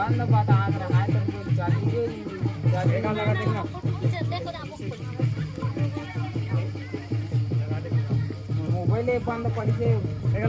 बंद बात आ रहा है तो जाती देखा लगा देखना मोबाइल बंद पड़ी